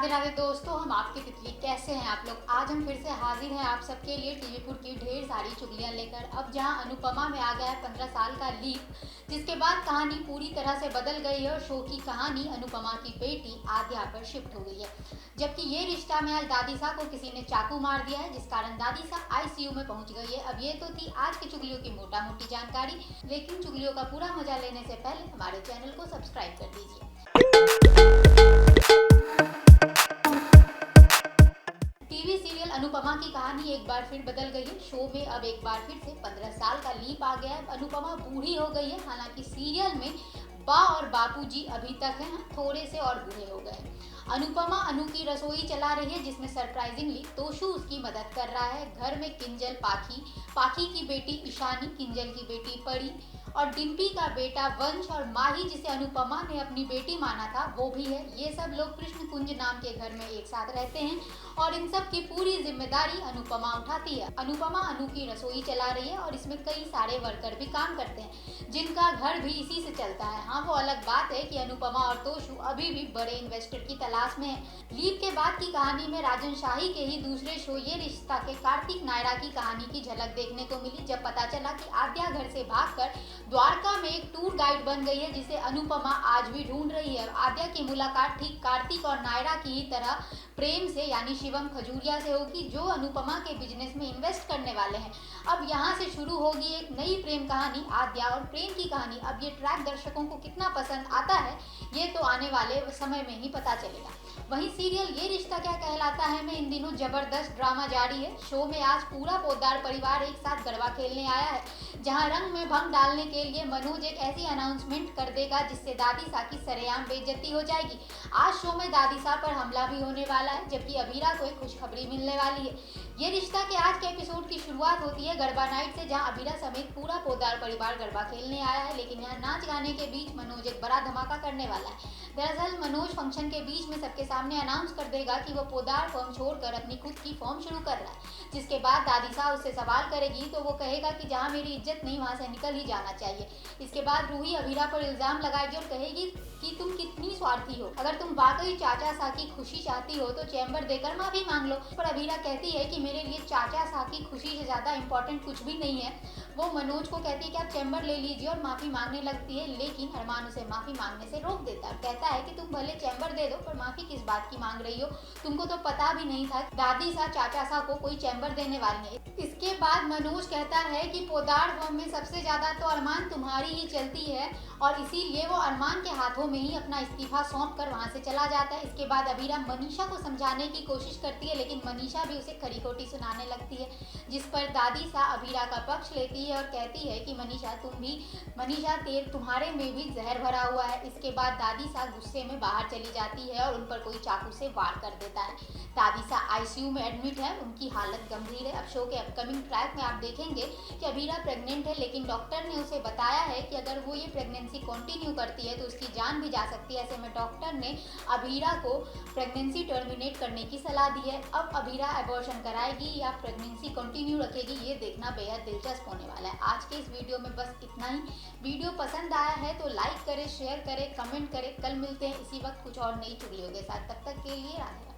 राधे राधे दोस्तों, हम आपके तितली कैसे हैं आप लोग। आज हम फिर से हाजिर हैं आप सबके लिए टीवी4 की ढेर सारी चुगलियां लेकर। अब जहां अनुपमा में आ गया है 15 साल का लीप, जिसके बाद कहानी पूरी तरह से बदल गई है और शो की कहानी अनुपमा की बेटी आद्या पर शिफ्ट हो गई है। जबकि ये रिश्ता में आज दादीसा को किसी ने चाकू मार दिया है, जिस कारण दादीसा आईसीयू में पहुंच गई है। अब ये तो थी आज की चुगलियों की मोटा मोटी जानकारी, लेकिन चुगलियों का पूरा मजा लेने से पहले हमारे चैनल को सब्सक्राइब कर दीजिए। टीवी सीरियल अनुपमा की कहानी एक बार फिर बदल गई है। शो में अब एक बार फिर से 15 साल का लीप आ गया है। अनुपमा बूढ़ी हो गई है। हालांकि सीरियल में बा और बापूजी अभी तक हैं, थोड़े से और बूढ़े हो गए। अनुपमा अनु की रसोई चला रही है, जिसमें सरप्राइजिंगली तोशु उसकी मदद कर रहा है। घर में किंजल, पाखी की बेटी ईशानी, किंजल की बेटी परी और डिम्पी का बेटा वंश और माही, जिसे अनुपमा ने अपनी बेटी माना था, वो भी है। ये सब लोग कृष्ण कुंज नाम के घर में एक साथ रहते हैं और इन सब की पूरी जिम्मेदारी अनुपमा उठाती है। अनुपमा अनु की रसोई चला रही है और इसमें कई सारे वर्कर भी काम करते हैं, जिनका घर भी इसी से चलता है। हाँ, वो अलग बात है कि अनुपमा और तोशु अभी भी बड़े इन्वेस्टर की तलाश में है। लीप के बाद की कहानी में राजन शाही के ही दूसरे शो ये रिश्ता के कार्तिक नायरा की कहानी की झलक देखने को मिली, जब पता चला कि आद्या घर से भागकर द्वारका में एक टूर गाइड बन गई है, जिसे अनुपमा आज भी ढूंढ रही है। आद्या की मुलाकात ठीक कार्तिक और नायरा की ही तरह प्रेम से यानी शिवम खजूरिया से होगी, जो अनुपमा के बिजनेस में इन्वेस्ट करने वाले हैं। अब यहाँ से शुरू होगी एक नई प्रेम कहानी, आद्या और प्रेम की कहानी। अब ये ट्रैक दर्शकों को कितना पसंद आता है, ये तो आने वाले समय में ही पता चलेगा। वहीं सीरियल ये रिश्ता क्या कहलाता है में इन दिनों जबरदस्त ड्रामा जारी है। शो में आज पूरा पोद्दार परिवार एक साथ गरबा खेलने आया है, जहां रंग में भंग डालने के लिए मनोज एक ऐसी अनाउंसमेंट कर देगा जिससे दादीसा की सरेआम बेइज्जती हो जाएगी। आज शो में दादीसा पर हमला भी होने वाला है, जबकि अभीरा को एक खुशखबरी मिलने वाली है। ये रिश्ता के आज के एपिसोड की शुरुआत होती है गरबा नाइट से, जहां अभीरा समेत पूरा पोद्दार परिवार गरबा खेलने आया है। लेकिन यहाँ नाच गाने के बीच मनोज एक बड़ा धमाका करने वाला है। दरअसल मनोज फंक्शन के बीच में सबके सामने अनाउंस कर देगा कि वो पोद्दार फॉर्म छोड़कर अपनी खुद की फॉर्म शुरू कर रहा है। जिसके बाद दादीसा उससे सवाल करेगी तो वो कहेगा कि जहाँ मेरी इज्जत नहीं वहाँ से निकल ही जाना चाहिए। इसके बाद रूही अभीरा पर इल्जाम लगाएगी और कहेगी कि तुम कितनी स्वार्थी हो, अगर तुम वाकई चाचा सा की खुशी चाहती हो तो चैम्बर देकर माफी मांग लो। पर अभीरा कहती है कि मेरे लिए चाचा सा की खुशी से ज्यादा इम्पोर्टेंट कुछ भी नहीं है। वो मनोज को कहती है कि आप चैम्बर ले लीजिए और माफी मांगने लगती है, लेकिन अरमान उसे माफी मांगने से रोक देता है। कहता है कि तुम भले चैम्बर दे दो, पर माफी किस बात की मांग रही हो, तुमको तो पता भी नहीं था दादी सा चाचा सा को कोई चैम्बर देने वाली है। इसके बाद मनोज कहता है कि पोद्दार फॉर्म में सबसे ज्यादा तो अरमान तुम्हारी ही चलती है और इसीलिए वो अरमान के हाथों में ही अपना इस्तीफा सौंप कर वहां से चला जाता है। इसके बाद अभीरा मनीषा को समझाने की कोशिश करती है, लेकिन मनीषा भी उसे खरी खोटी सुनाने लगती है, जिस पर दादी सा अभीरा का पक्ष लेती है और कहती है कि मनीषा तुम्हारे में भी जहर भरा हुआ है। इसके बाद दादी सा गुस्से में बाहर चली जाती है और उन पर कोई चाकू से वार कर देता है। दादी सा आईसीयू में एडमिट है, उनकी हालत गंभीर है। अब शो के अपकमिंग ट्रैक में आप देखेंगे कि अभीरा प्रेग्नेंट है, लेकिन डॉक्टर ने उसे बताया है कि अगर वो ये प्रेगनेंसी कंटिन्यू करती है तो उसकी जान भी जा सकती है। ऐसे में डॉक्टर ने अभीरा को प्रेगनेंसी टर्मिनेट करने की सलाह दी है। अब अभीरा अबॉर्शन कराएगी या प्रेगनेंसी कंटिन्यू रखेगी, ये देखना बेहद दिलचस्प होने वाला है। आज के इस वीडियो में बस इतना ही। वीडियो पसंद आया है तो लाइक करें, शेयर करें, कमेंट करें। कल मिलते हैं इसी वक्त कुछ और नई चुगलियों के साथ। तब तक के लिए राधे राधे।